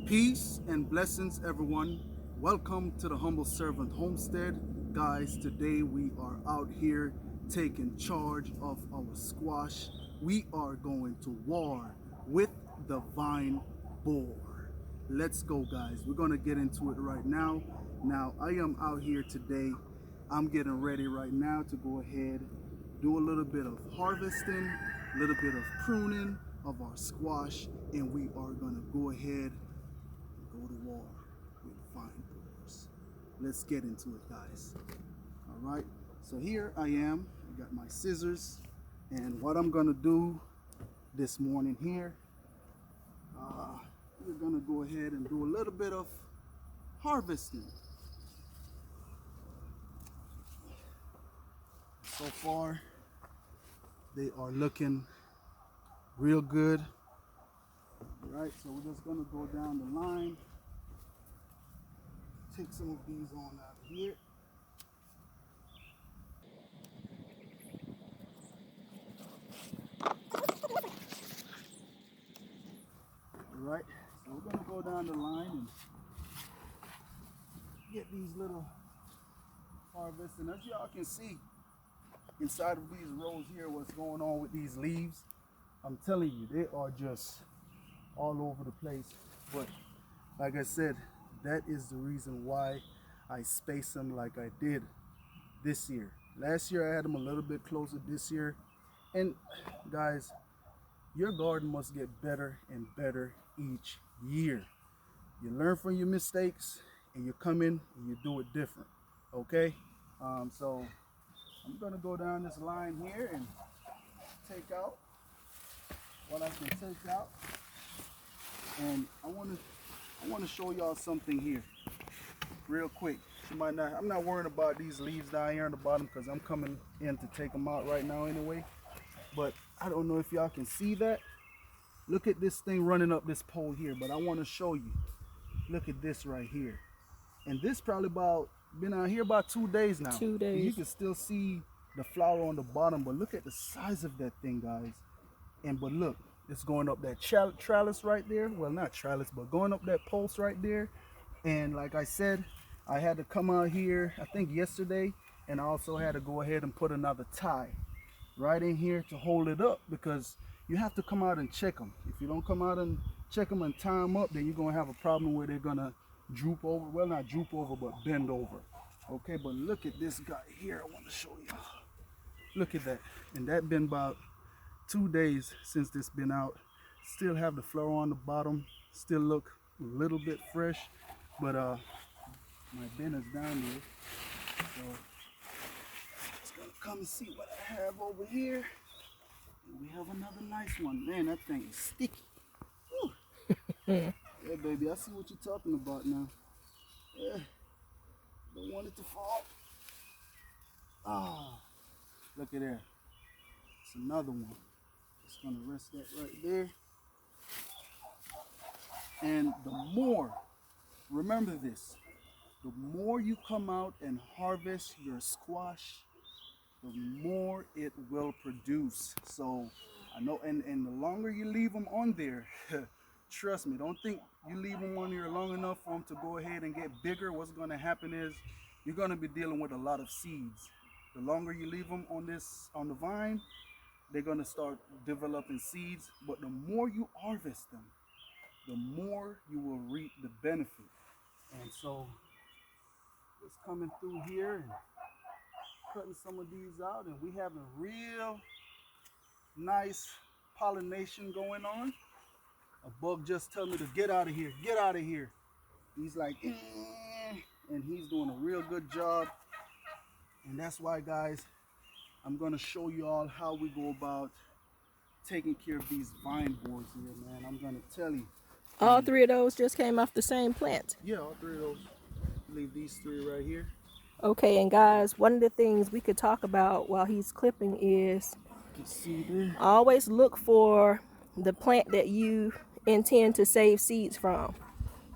Peace and blessings, everyone. Welcome to the Humble Servant Homestead. Guys, today we are out here taking charge of our squash. We are going to war with the vine boar. Let's go, guys. We're going to get into it right now. Now, I am out here today. I'm getting ready right now to go ahead, do a little bit of harvesting, a little bit of pruning of our squash, and we are going to go ahead go to war with vine boars. Let's get into it, guys. All right, so here I am. I got my scissors, and what I'm gonna do this morning here, we're gonna go ahead and do a little bit of harvesting. So far, they are looking real good. All right, so we're just gonna go down the line. Take some of these on out of here. All right, so we're gonna go down the line and get these little harvests. And as y'all can see, inside of these rows here, what's going on with these leaves, I'm telling you, they are just all over the place. But like I said, that is the reason why I space them like I did this year. Last year I had them a little bit closer. This year, and guys, your garden must get better and better each year. You learn from your mistakes and you come in and you do it different. Okay, so I'm gonna go down this line here and take out what I can take out, and I want to show y'all something here real quick. I'm not worrying about these leaves down here on the bottom because I'm coming in to take them out right now anyway. But I don't know if y'all can see that. Look at this thing running up this pole here, but I want to show you. Look at this right here. And this probably been out here about 2 days now. 2 days. And you can still see the flower on the bottom, but look at the size of that thing, guys. But look, it's going up that trellis right there. Well, not trellis, but going up that post right there. And like I said, I had to come out here, I think yesterday, and I also had to go ahead and put another tie right in here to hold it up, because you have to come out and check them. If you don't come out and check them and tie them up, then you're going to have a problem where they're going to droop over. Well, not droop over, but bend over. Okay, but look at this guy here. I want to show you. Look at that. And that been about 2 days since this been out. Still have the flower on the bottom. Still look a little bit fresh, but my bin is down there. So just gonna come and see what I have over here. And we have another nice one. Man, that thing is sticky. Yeah, baby, I see what you're talking about now. Yeah, don't want it to fall. Ah, look at that. It's another one. Just gonna rest that right there. And the more, remember this, the more you come out and harvest your squash, the more it will produce. So I know, and the longer you leave them on there, trust me, don't think you leave them on there long enough for them to go ahead and get bigger. What's going to happen is you're going to be dealing with a lot of seeds. The longer you leave them on the vine, they're going to start developing seeds. But the more you harvest them, the more you will reap the benefit. And so just coming through here and cutting some of these out, and we having real nice pollination going on. A bug just told me to get out of here, get out of here. He's like, and he's doing a real good job. And that's why, guys, I'm gonna show you all how we go about taking care of these vine boars here, man. I'm gonna tell you. All three of those just came off the same plant. Yeah, all three of those. Leave these three right here. Okay, and guys, one of the things we could talk about while he's clipping is You can see there. always look for the plant that you intend to save seeds from.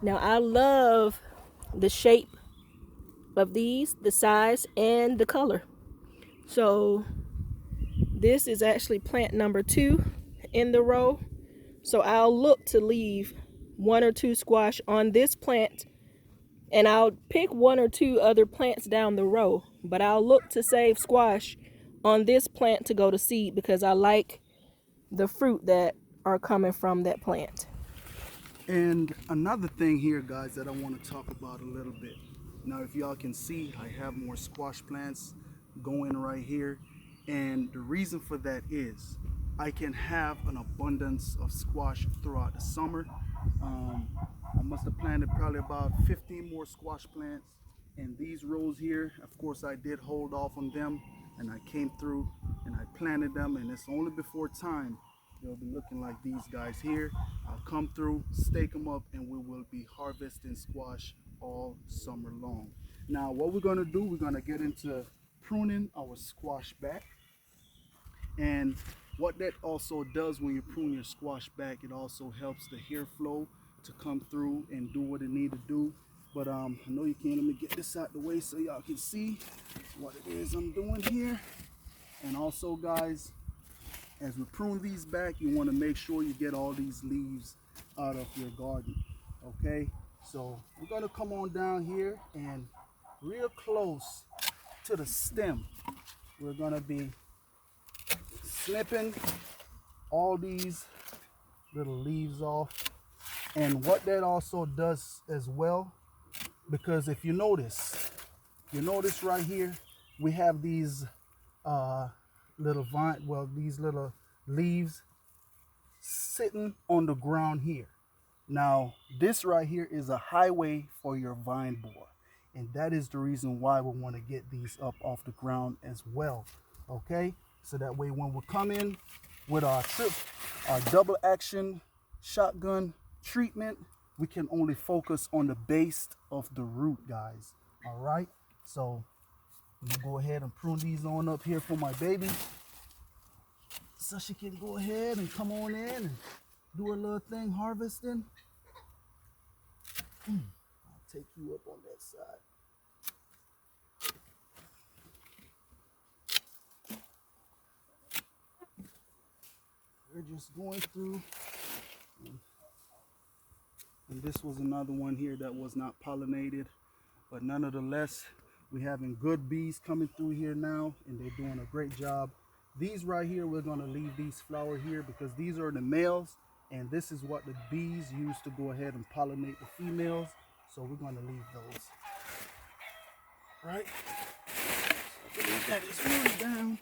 Now, I love the shape of these, the size, and the color. So this is actually plant number 2 in the row. So I'll look to leave 1 or 2 squash on this plant, and I'll pick 1 or 2 other plants down the row, but I'll look to save squash on this plant to go to seed because I like the fruit that are coming from that plant. And another thing here, guys, that I want to talk about a little bit. Now, if y'all can see, I have more squash plants going right here. And the reason for that is I can have an abundance of squash throughout the summer. I must have planted probably about 15 more squash plants in these rows here. Of course, I did hold off on them, and I came through and I planted them, and it's only before time they'll be looking like these guys here. I'll come through, stake them up, and we will be harvesting squash all summer long. Now, what we're gonna do, we're gonna get into pruning our squash back. And what that also does when you prune your squash back, it also helps the hair flow to come through and do what it need to do. But I know you can't. Let me get this out the way so y'all can see what it is I'm doing here. And also, guys, as we prune these back, you want to make sure you get all these leaves out of your garden. Okay, so we're going to come on down here, and real close to the stem, we're going to be snipping all these little leaves off. And what that also does as well, because if you notice right here, we have these these little leaves sitting on the ground here. Now, this right here is a highway for your vine borer, and that is the reason why we want to get these up off the ground as well. Okay, so that way when we come in with our double action shotgun treatment, we can only focus on the base of the root, guys. All right, so I'm gonna go ahead and prune these on up here for my baby, so she can go ahead and come on in and do a little thing harvesting. I'll take you up on that side. We're just going through, and this was another one here that was not pollinated, but nonetheless, we're having good bees coming through here now, and they're doing a great job. These right here, we're going to leave these flower here because these are the males, and this is what the bees use to go ahead and pollinate the females. So we're going to leave those. Right? So I believe that is one down.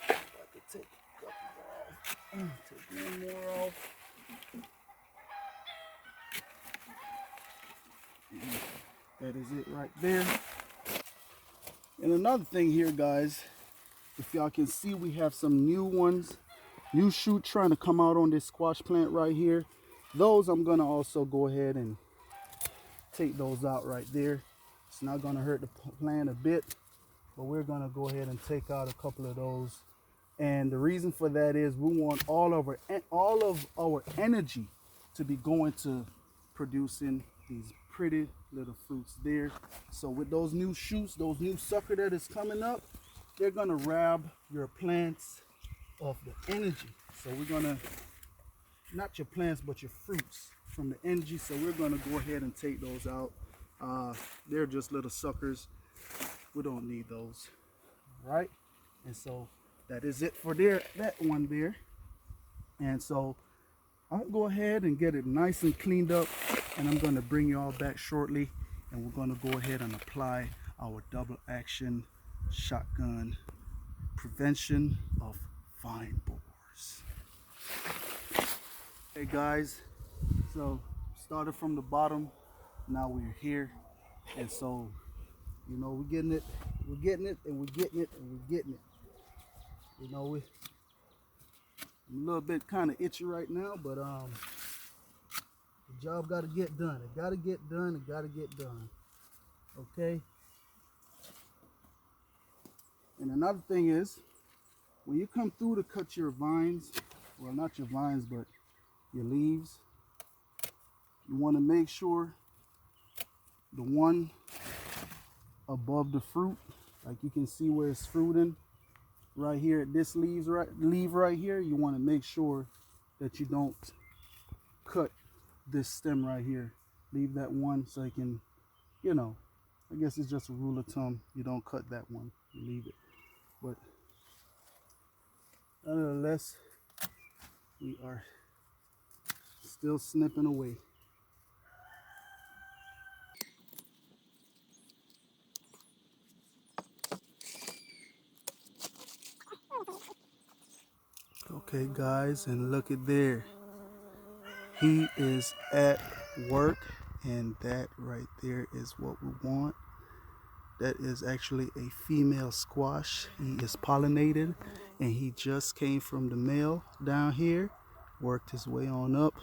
I could take a couple more off. Take one more off. That is it right there. And another thing here, guys, if y'all can see, we have some new shoot trying to come out on this squash plant right here. Those I'm gonna also go ahead and take those out right there. It's not gonna hurt the plant a bit, but we're gonna go ahead and take out a couple of those. And the reason for that is we want all of our energy to be going to producing these pretty little fruits there. So with those new shoots, those new sucker that is coming up, they're gonna rob your plants of the energy. So we're gonna, not your plants, but your fruits from the energy. So we're gonna go ahead and take those out. They're just little suckers. We don't need those, right? And so that is it for that one there. And so I'll go ahead and get it nice and cleaned up, and I'm gonna bring you all back shortly, and we're gonna go ahead and apply our double action shotgun prevention of vine borers. Hey guys, so started from the bottom, now we're here, and so you know we're getting it, and we're getting it, and we're getting it. You know, I'm a little bit kind of itchy right now, but the job got to get done. It got to get done. It got to get done. Okay. And another thing is, when you come through to cut your vines, well, not your vines, but your leaves, you want to make sure the one above the fruit, like you can see where it's fruiting right here at this leaf right here, you want to make sure that you don't cut this stem right here. Leave that one so you can, you know, I guess it's just a rule of thumb. You don't cut that one, you leave it. But nonetheless, we are still snipping away. Okay guys, and look at there. He is at work, and that right there is what we want. That is actually a female squash. He is pollinated, and he just came from the male down here, worked his way on up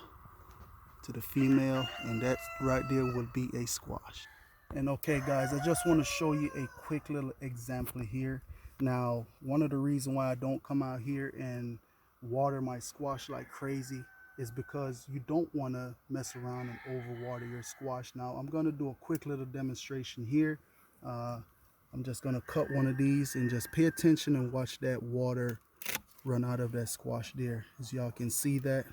to the female, and that right there will be a squash. And okay guys, I just want to show you a quick little example here. Now, one of the reasons why I don't come out here and water my squash like crazy is because you don't want to mess around and overwater your squash. Now, I'm going to do a quick little demonstration here. I'm just going to cut one of these and just pay attention and watch that water run out of that squash there. As y'all can see that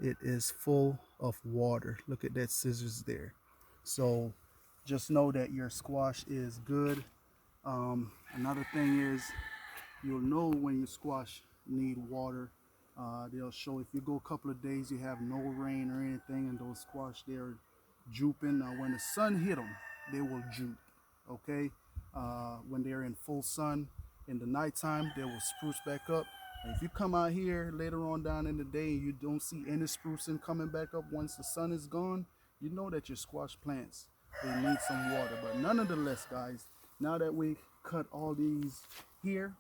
it is full of water. Look at that scissors there. So just know that your squash is good. Another thing is, you'll know when your squash need water. They'll show if you go a couple of days you have no rain or anything, and those squash they're drooping. Now when the sun hit them, they will droop. Okay, when they're in full sun in the nighttime, they will spruce back up. And if you come out here later on down in the day and you don't see any sprucing coming back up once the sun is gone, you know that your squash plants, they need some water. But nonetheless guys, now that we cut all these here,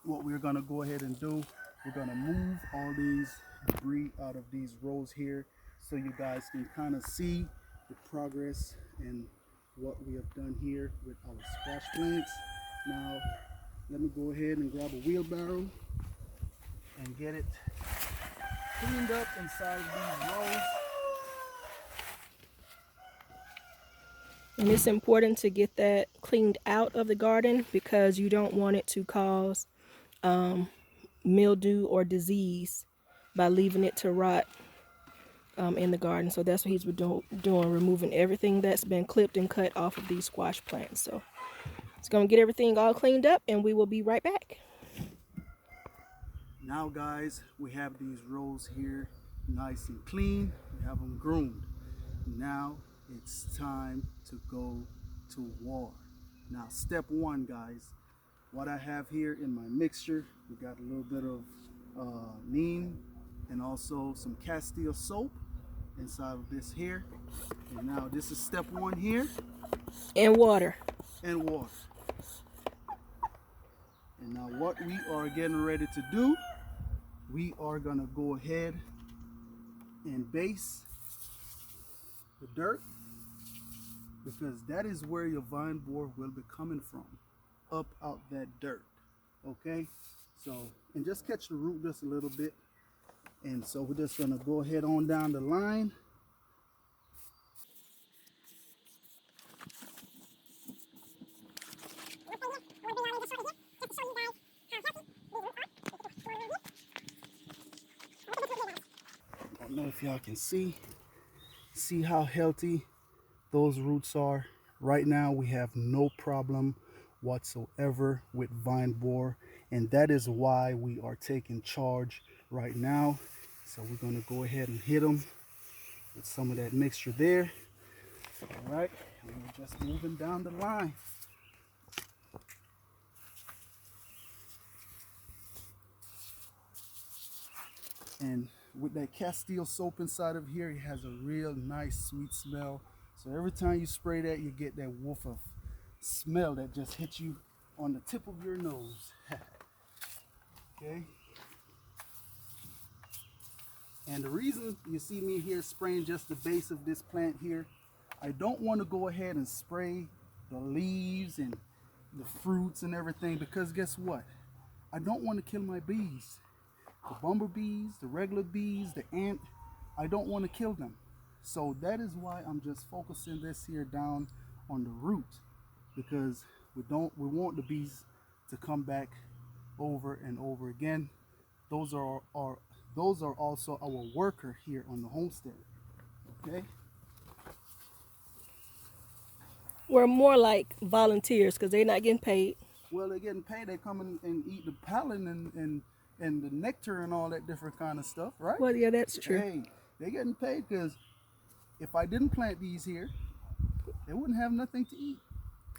what we're gonna go ahead and do, we're gonna move all these debris out of these rows here so you guys can kind of see the progress and what we have done here with our squash plants. Now let me go ahead and grab a wheelbarrow and get it cleaned up inside of these rows. And it's important to get that cleaned out of the garden because you don't want it to cause mildew or disease by leaving it to rot in the garden. So that's what he's been doing, removing everything that's been clipped and cut off of these squash plants. So it's going to get everything all cleaned up, and we will be right back. Now guys, we have these rows here nice and clean. We have them groomed. Now it's time to go to war. Now step one guys, what I have here in my mixture, we got a little bit of neem and also some Castile soap inside of this here. And now this is step one here. And water. And water. And now what we are getting ready to do, we are gonna go ahead and base the dirt, because that is where your vine borer will be coming from, up out that dirt. Okay, so, and just catch the root just a little bit. And so we're just gonna go ahead on down the line. I don't know if y'all can see how healthy those roots are. Right now we have no problem whatsoever with vine borer, and that is why we are taking charge right now. So we're going to go ahead and hit them with some of that mixture there. All right, and we're just moving down the line. And with that Castile soap inside of here, it has a real nice sweet smell. So every time you spray that, you get that woof of smell that just hits you on the tip of your nose. Okay. And the reason you see me here spraying just the base of this plant here, I don't want to go ahead and spray the leaves and the fruits and everything, because guess what? I don't want to kill my bees. The bumblebees, the regular bees, the ant, I don't want to kill them. So that is why I'm just focusing this here down on the root, because we want the bees to come back over and over again. Those are also our worker here on the homestead. Okay. We're more like volunteers because they're not getting paid. Well, they're getting paid. They come and eat the pollen and the nectar and all that different kind of stuff, right? Well, yeah, that's true. Hey, they're getting paid because if I didn't plant these here, they wouldn't have nothing to eat.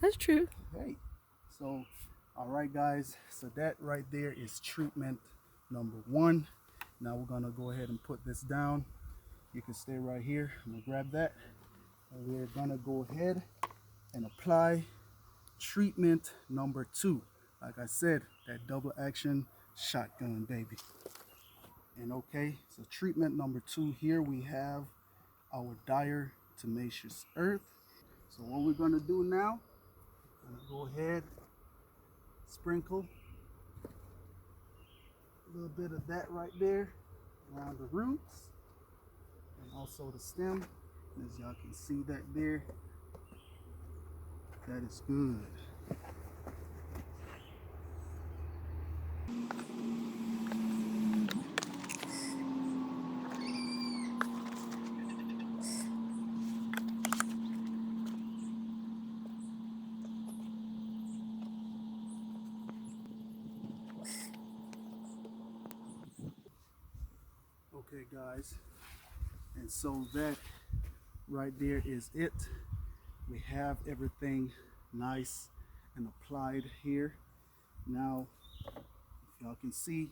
That's true. Hey, so all right, guys. So that right there is treatment number one. Now we're gonna go ahead and put this down. You can stay right here. I'm gonna grab that, and we're gonna go ahead and apply treatment number two. Like I said, that double action shotgun, baby. And okay, so treatment number two here we have our diatomaceous earth. So what we're gonna do now, I'm gonna go ahead, sprinkle a little bit of that right there around the roots and also the stem. As y'all can see that there, that is good. Okay, guys, and so that right there is it. We have everything nice and applied here. Now, if y'all can see,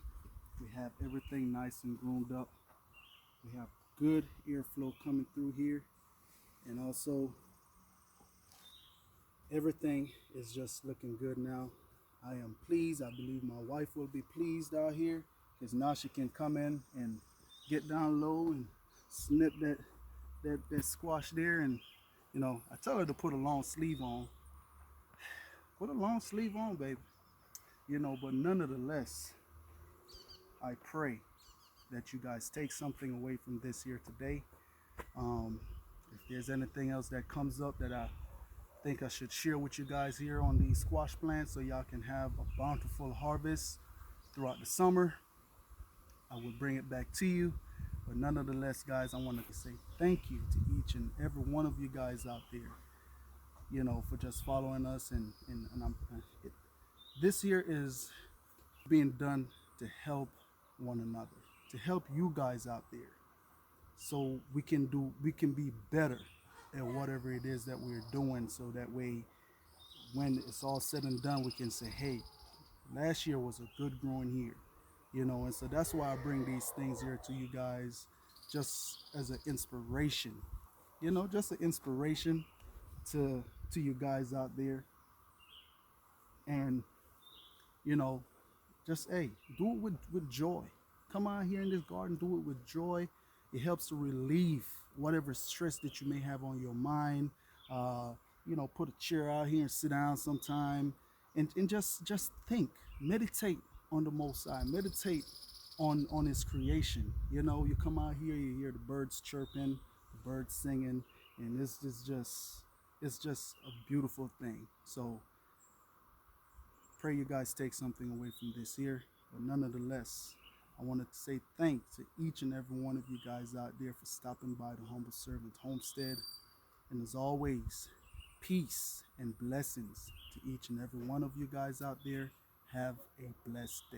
we have everything nice and groomed up. We have good airflow coming through here, and also everything is just looking good now. I am pleased. I believe my wife will be pleased out here because now she can come in and get down low and snip that squash there. And you know, I tell her to put a long sleeve on. Put a long sleeve on, baby. You know, but nonetheless, I pray that you guys take something away from this here today. If there's anything else that comes up that I think I should share with you guys here on these squash plants so y'all can have a bountiful harvest throughout the summer, I will bring it back to you. But nonetheless, guys, I wanted to say thank you to each and every one of you guys out there, you know, for just following us. This here is being done to help one another, to help you guys out there so we can be better at whatever it is that we're doing, so that way when it's all said and done we can say, hey, last year was a good growing year, you know. And so that's why I bring these things here to you guys, just as an inspiration, you know, just an inspiration to you guys out there. And you know, just hey, do it with joy. Come out here in this garden, do it with joy. It helps to relieve whatever stress that you may have on your mind. uh, you know, put a chair out here and sit down sometime, and just think, meditate on the Most High, meditate on His creation. You know, you come out here, you hear the birds chirping, the birds singing, and it's just a beautiful thing. So pray you guys take something away from this here. But nonetheless, I wanted to say thanks to each and every one of you guys out there for stopping by the Humble Servant Homestead. And as always, peace and blessings to each and every one of you guys out there. Have a blessed day.